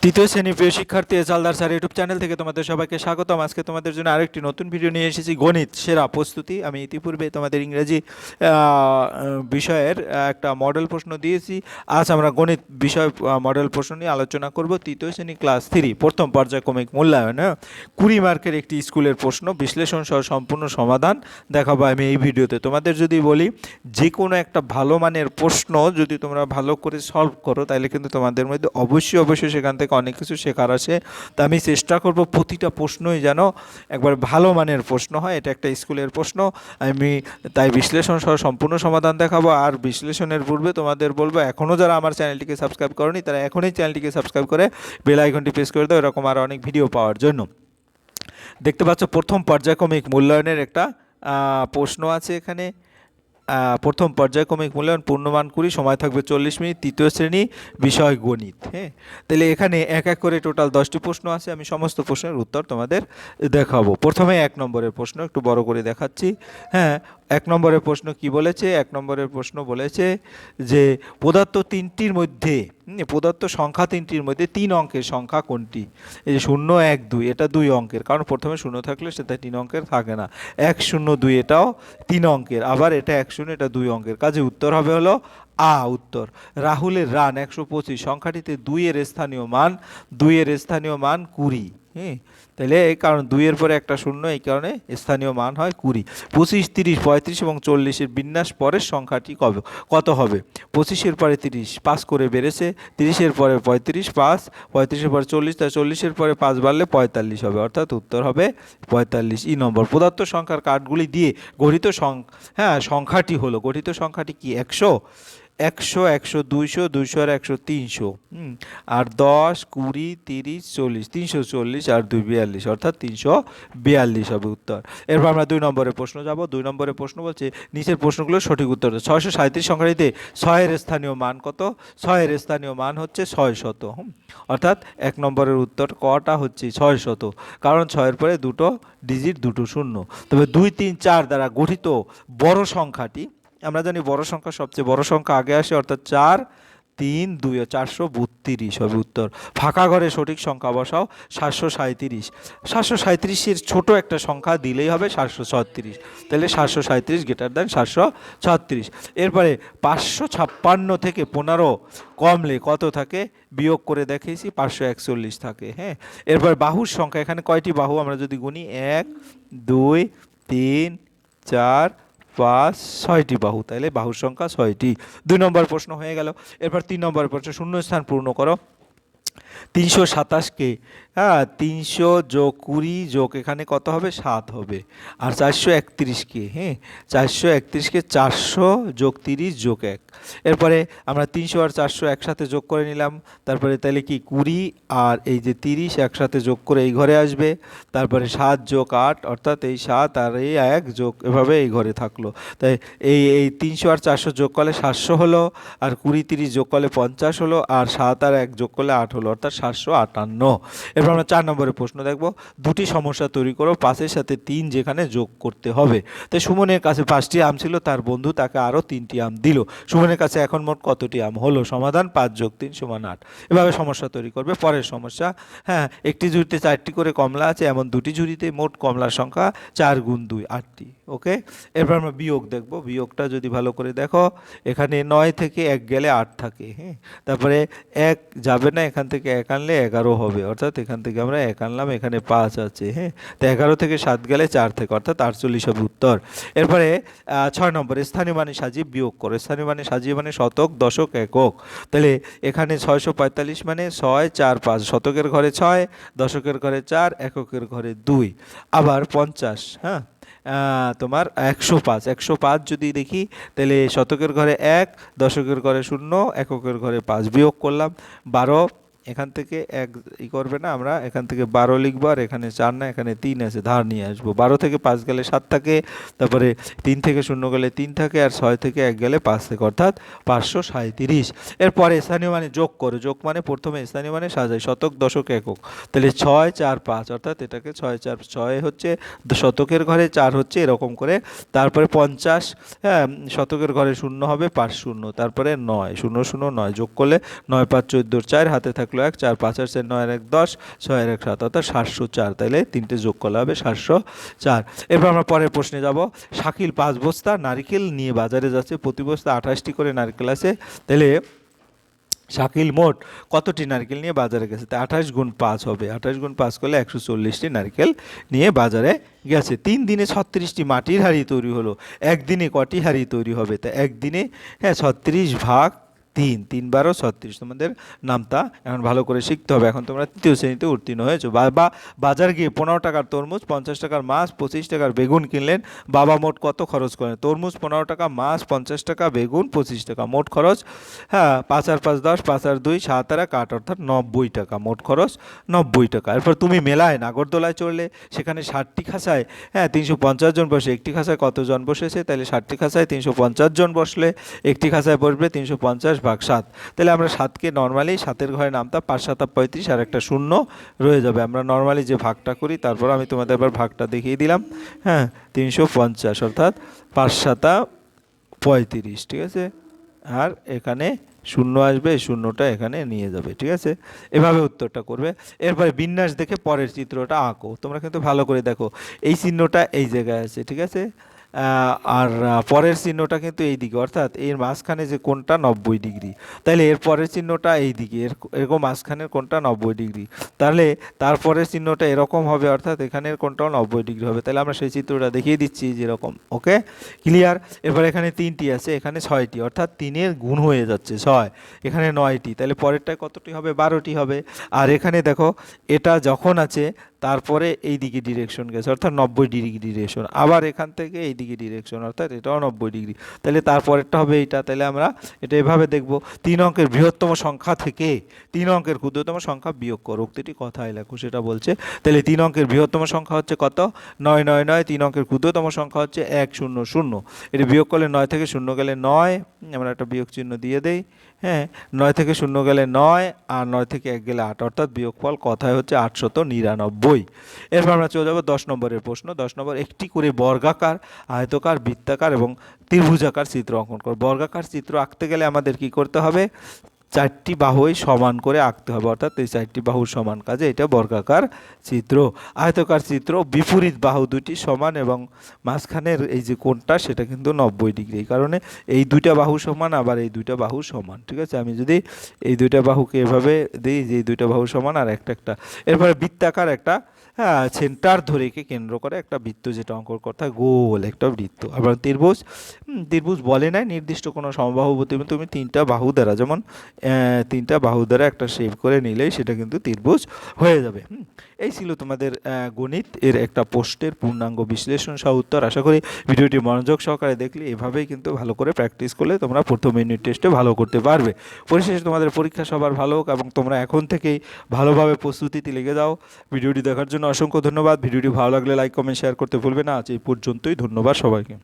তৃতীয় শ্রেণীর প্রিয় শিক্ষার্থী এজালদার স্যার ইউটিউব চ্যানেল থেকে তোমাদের সবাইকে স্বাগতম। আজকে তোমাদের জন্য আরেকটি নতুন ভিডিও নিয়ে এসেছি, গণিত সেরা প্রস্তুতি। আমি ইতিপূর্বে তোমাদের ইংরেজি বিষয়ের একটা মডেল প্রশ্ন দিয়েছি। আজ আমরা গণিত বিষয় মডেল প্রশ্ন নিয়ে আলোচনা করব। তৃতীয় শ্রেণী ক্লাস 3 প্রথম পর্যায়ক্রমিক মূল্যায়ন 20 মার্কের একটি স্কুলের প্রশ্ন, বিশ্লেষণ সহ সম্পূর্ণ সমাধান দেখাবো আমি এই ভিডিওতে। তোমাদের যদি বলি যে কোনো একটা ভালো মানের প্রশ্ন যদি তোমরা ভালো করে সলভ করো তাহলে কিন্তু তোমাদের মধ্যে অবশ্যই সেখান থেকে অনেক কিছু শেখার আসে। তা আমি চেষ্টা করব প্রতিটা প্রশ্নই যেন একবার ভালো মানের প্রশ্ন হয়। এটা একটা স্কুলের প্রশ্ন, আমি তাই বিশ্লেষণ সহ সম্পূর্ণ সমাধান দেখাবো। আর বিশ্লেষণের পূর্বে তোমাদের বলবো, এখনও যারা আমার চ্যানেলটিকে সাবস্ক্রাইব করোনি তারা এখনই চ্যানেলটিকে সাবস্ক্রাইব করে বেল আইকনটি প্রেস করে দাও এরকম আরও অনেক ভিডিও পাওয়ার জন্য। দেখতে পাচ্ছ প্রথম পর্যায়ক্রমিক মূল্যায়নের একটা প্রশ্ন আছে এখানে। প্রথম পর্যায়ক্রমিক মূল্যায়ন, পূর্ণমান 20, সময় থাকবে 40 মিনিট, তৃতীয় শ্রেণী, বিষয় গণিত। হ্যাঁ, তাহলে এখানে এক এক করে টোটাল 10টি প্রশ্ন আছে, আমি সমস্ত প্রশ্নের উত্তর তোমাদের দেখাবো। প্রথমে 1 নম্বরের প্রশ্ন একটু বড় করে দেখাচ্ছি। হ্যাঁ, 1 নম্বরের প্রশ্ন কি বলেছে? 1 নম্বরের প্রশ্ন বলেছে যে পদার্থ তিনটির মধ্যে, পদার্থ সংখ্যা তিনটির মধ্যে 3 অঙ্কের সংখ্যা কোনটি? এই যে 0, 1, 2 এটা 2 অঙ্কের, কারণ প্রথমে 0 থাকলে সেটা 3 অঙ্কের থাকে না। 1, 0, 2 এটাও 3 অঙ্কের, আবার এটা 1, 0 এটা 2 অঙ্কের। কাজে উত্তর হবে হলো উত্তর। রাহুলের রান 125, সংখ্যাটিতে 2 এর স্থানীয় মান 20। হ্যাঁ, তাহলে এই কারণ 2 এর পরে একটা 0, এই কারণে স্থানীয় মান হয় 20। 25, 30, 35 এবং 40-এর বিন্যাস পরের সংখ্যাটি কত হবে? 25-এর পরে 30 5 করে বেড়েছে, 30-এর পরে 35 5, 35-এর পরে 40, তাই 40-এর পরে 5 বাড়লে 45 হবে, অর্থাৎ উত্তর হবে 45। ই নম্বর, পদার্থ সংখ্যার কার্ডগুলি দিয়ে গঠিত সংখ্যাটি হলো, গঠিত সংখ্যাটি কি? 100, 100, 100, 200, 200 আর 100, 300। আর 10, 20, 30, 40, 340 আর 2 42, অর্থাৎ 342 হবে উত্তর। এরপর আমরা 2 নম্বরের প্রশ্ন যাব। 2 নম্বরের প্রশ্ন বলছে নিচের প্রশ্নগুলোর সঠিক উত্তর। 637 সংখ্যাটিতে 6 এর স্থানীয় মান কত? 6 এর স্থানীয় মান হচ্ছে 600। অর্থাৎ 1 নম্বরের উত্তর কটা হচ্ছে 600, কারণ 6 এর পরে দুটো ডিজিট, দুটো শূন্য। তবে 2, 3, 4 দ্বারা গঠিত বড় সংখ্যাটি, আমরা জানি বড় সংখ্যা সবচেয়ে বড় সংখ্যা আগে আসে, অর্থাৎ 4, 3, 2 432 হবে উত্তর। ফাঁকা ঘরে সঠিক সংখ্যা বসাও। 737, 737-এর ছোট একটা সংখ্যা দিলেই হবে 736, তাহলে 737 গ্রেটার দ্যান 736। এরপরে 556 থেকে 15 কমলে কত থাকে? বিয়োগ করে দেখিয়েছি, 541 থাকে। হ্যাঁ, এরপর বাহুর সংখ্যা, এখানে কয়টি বাহু আমরা যদি গুনি? 1, 2, 3, 4, 5, 6টি বাহু, তাহলে বাহুর সংখ্যা 6টি। 2 নম্বর প্রশ্ন হয়ে গেল। এরপর 3 নম্বর প্রশ্ন, শূন্য স্থান পূর্ণ করো। 327-কে 300 যোগ 20 যোগ এখানে কত হবে? 7 হবে। আর 431-কে 431-কে 400 যোগ 30 যোগ 1। এরপরে আমরা 300 আর 400 একসাথে যোগ করে নিলাম, তারপরে তাহলে কি 20 আর এই যে 30 একসাথে যোগ করে এই ঘরে আসবে, তারপরে 7 যোগ 8, অর্থাৎ এই 7 আর এই 1 যোগ, এভাবে এই ঘরে থাকলো। তাই এই 300 আর 400 যোগ করলে 700 হলো, আর 20, 30 যোগ করলে 50 হলো, আর 7 আর 1 যোগ করলে 8 হলো, অর্থাৎ 758। এরপর আমরা 4 নম্বরের প্রশ্ন দেখব। দুটি সমস্যা তৈরি করো, 5-এর সাথে 3 যেখানে যোগ করতে হবে। তাই সুমনের কাছে 5টি আম ছিল, তার বন্ধু তাকে আরও 3টি আম দিল। সুমনের কাছে এখন মোট কতটি আম হলো? সমাধান 5 যোগ 3 সমান 8। এভাবে সমস্যা তৈরি করবে। পরের সমস্যা, একটি ঝুড়িতে 4টি করে কমলা আছে, এমন দুটি ঝুড়িতে মোট কমলার সংখ্যা 4 গুণ 2 8টি। ওকে, এরপর আমরা বিয়োগ দেখব। বিয়োগটা যদি ভালো করে দেখো, এখানে 9 থেকে 1 গেলে 8 থাকে। তারপরে 1 যাবে না, এখান থেকে 1 আনলে 11 হবে, অর্থাৎ এখান থেকে আমরা 1 আনলাম, এখানে 5 আছে। তো 11 থেকে 7 গেলে 4 থেকে, অর্থাৎ 48 হবে উত্তর। এরপরে 6 নম্বর, স্থানীয় মানে সাজিয়ে বিয়োগ করো। স্থানীয় মানে সাজিয়ে মানে শতক, দশক, একক। তাহলে এখানে 645 মানে 6, 4, 5, শতকের ঘরে 6, দশকের ঘরে 4, এককের ঘরে 2। আবার 50, তোমার 105 যদি দেখি, তাহলে শতকের ঘরে 1, দশকের ঘরে 0, এককের ঘরে 5। বিয়োগ করলাম 12, এখান থেকে 1 করবে না, আমরা এখান থেকে 12 লিখবো, আর এখানে 4 না, এখানে 3 আছে, ধার নিয়ে আসবো। 12 থেকে 5 গেলে 7 থাকে, তারপরে 3 থেকে 0 গেলে 3 থাকে, আর 6 থেকে 1 গেলে 5 থাকে, অর্থাৎ 537। এরপরে স্থানীয় মানে যোগ করো। যোগ মানে প্রথমে স্থানীয় মানে সাজাই, শতক, দশক, একক। তাহলে 6, 4, 5, অর্থাৎ এটাকে 6, 4, 6 হচ্ছে শতকের ঘরে, 4 হচ্ছে, এরকম করে। তারপরে 50, শতকের ঘরে 0 হবে, 5 0, তারপরে 9, 0 0 9 যোগ করলে 9 5 14, 4 হাতে থাকলো 1 4 5 আর 4 9 আর 1 10 6 আর 1 7 অর্থাৎ 704। তাহলে তিনটে যোগ করলে হবে 704। এরপর আমরা পরের প্রশ্নে যাব। শাকিল 5 বস্তা নারকেল নিয়ে বাজারে যাচ্ছে, প্রতি বস্তা 28টি করে নারকেল আছে, তাহলে শাকিল মোট কতটি নারকেল নিয়ে বাজারে গেছে? তা 28 গুণ 5 হবে, 28 গুণ 5 করলে 140টি নারকেল নিয়ে বাজারে গেছে। 3 দিনে 36টি মাটির হাঁড়ি তৈরি হলো, একদিনে কটি হাঁড়ি তৈরি হবে? তা একদিনে 36 ভাগ 3, 3 12 36। তোমাদের নামতা এখন ভালো করে শিখতে হবে। এখন তোমরা তৃতীয় শ্রেণীতে উত্তীর্ণ হয়েছো। বাবা বাজার গিয়ে 15 টাকার তরমুজ, 50 টাকার মাছ, 25 টাকার বেগুন কিনলেন। বাবা মোট কত খরচ করেন? তরমুজ 15 টাকা, মাছ 50 টাকা, বেগুন 25 টাকা, মোট খরচ 5 আর 5 10, 5 আর 2 7 আর 1 8 অর্থাৎ 90 টাকা, মোট খরচ 90 টাকা। এরপর তুমি মেলায় নাগরদোলায় চড়লে, সেখানে 60টি খাঁচায় 350 জন বসে, একটি খাঁচায় কতজন বসেছে? তাহলে 60টি খাঁচায় 350 জন বসলে একটি খাঁচায় বসবে 350 ভাগ 7। তাহলে আমরা 7কে নর্মালি 7-এর ঘরে নামতাম, 5 7 35 আর একটা শূন্য রয়ে যাবে। আমরা নর্মালি যে ভাগটা করি, তারপর আমি তোমাদের এবার ভাগটা দেখিয়ে দিলাম। 350 অর্থাৎ 5 7 35, ঠিক আছে। আর এখানে শূন্য আসবে, এই শূন্যটা এখানে নিয়ে যাবে, ঠিক আছে। এভাবে উত্তরটা করবে। এরপরে বিন্যাস দেখে পরের চিত্রটা আঁকো। তোমরা কিন্তু ভালো করে দেখো, এই চিহ্নটা এই জায়গায় আছে, ঠিক আছে। আর পরের চিহ্নটা কিন্তু এই দিকে, অর্থাৎ এর মাঝখানে যে কোণটা 90 ডিগ্রি, তাহলে এর পরের চিহ্নটা এই দিকে, এরকম মাঝখানের কোণটা 90 ডিগ্রি, তাহলে তারপরের চিহ্নটা এরকম হবে, অর্থাৎ এখানের কোণটাও 90 ডিগ্রি হবে। তাহলে আমরা সেই চিত্রটা দেখিয়ে দিচ্ছি যেরকম, ওকে, ক্লিয়ার। এরপর এখানে 3টি আছে, এখানে 6টি, অর্থাৎ 3-এর গুণ হয়ে যাচ্ছে 6, এখানে 9টি, তাহলে পরেরটায় কতটি হবে? 12টি হবে। আর এখানে দেখো, এটা যখন আছে তারপরে এই দিকে ডিরেকশন গেছে, অর্থাৎ 90 ডিগ্রি ডিরেকশন, আবার এখান থেকে এই দিকে ডিরেকশন, অর্থাৎ এটাও 90 ডিগ্রি, তাহলে তারপরেরটা হবে এইটা। তাহলে আমরা এটা এভাবে দেখব, 3 অঙ্কের বৃহত্তম সংখ্যা থেকে 3 অঙ্কের ক্ষুদ্রতম সংখ্যা বিয়োগ করো, উক্তিটি কথায় লেখো, সেটা বলছে। তাহলে 3 অঙ্কের বৃহত্তম সংখ্যা হচ্ছে কত? 9 9 9। 3 অঙ্কের ক্ষুদ্রতম সংখ্যা হচ্ছে 1 0 0। এটা বিয়োগ করলে 9 থেকে 0 গেলে 9, আমরা একটা বিয়োগ চিহ্ন দিয়ে দেই। 9 থেকে 0 গেলে 9, আর 9 থেকে 1 গেলে 8, অর্থাৎ বিয়োগফল কথায় হচ্ছে 899। এরপর আমরা চলে যাব 10 নম্বরের প্রশ্ন। 10 নম্বর, একটি করে বর্গাকার, আয়তকার, বৃত্তাকার এবং ত্রিভুজাকার চিত্র অঙ্কন করো। বর্গাকার চিত্র আঁকতে গেলে আমাদের কি করতে হবে? 4টি বাহুই সমান করে আঁকতে হবে, অর্থাৎ এই 4টি বাহুর সমান কাজে এটা বর্গাকার চিত্র। আয়তকার চিত্র, বিপরীত বাহু দুটি সমান এবং মাঝখানের এই যে কোণটা সেটা কিন্তু 90 ডিগ্রি, এই কারণে এই দুইটা বাহু সমান, আবার এই দুইটা বাহু সমান, ঠিক আছে। আমি যদি এই দুইটা বাহুকে এভাবে দিই যে এই দুইটা বাহু সমান আর একটা একটা। এরপরে বৃত্তাকার একটা সেন্টার ধরে কে কেন্দ্র করে একটা বৃত্ত, যেটা অঙ্কন করতে হয় গোল একটা বৃত্ত। আবার ত্রিভুজ, ত্রিভুজ বলে নাই নির্দিষ্ট কোনো সমবাহু প্রতিবিম্ব, তুমি 3টা বাহু দ্বারা, যেমন 3টা বাহু দ্বারা একটা শেপ করে নিলেই সেটা কিন্তু ত্রিভুজ হয়ে যাবে। এই ছিল তোমাদের গণিত এর একটা পোস্টের পূর্ণাঙ্গ বিশ্লেষণ সহ উত্তর। আশা করি ভিডিওটি মনোযোগ সহকারে দেখলে এভাবেই কিন্তু ভালো করে প্র্যাকটিস করলে তোমরা প্রথম ইউনিট টেস্টে ভালো করতে পারবে। পরিশেষে তোমাদের পরীক্ষা সবার ভালো হোক এবং তোমরা এখন থেকেই ভালোভাবে প্রস্তুতিতে লেগে যাও। ভিডিওটি দেখার জন্য অসংখ্য ধন্যবাদ। ভিডিওটি ভালো লাগলে লাইক কমেন্ট শেয়ার করতে ভুলবে না। আজ এই পর্যন্তই, ধন্যবাদ সবাইকে।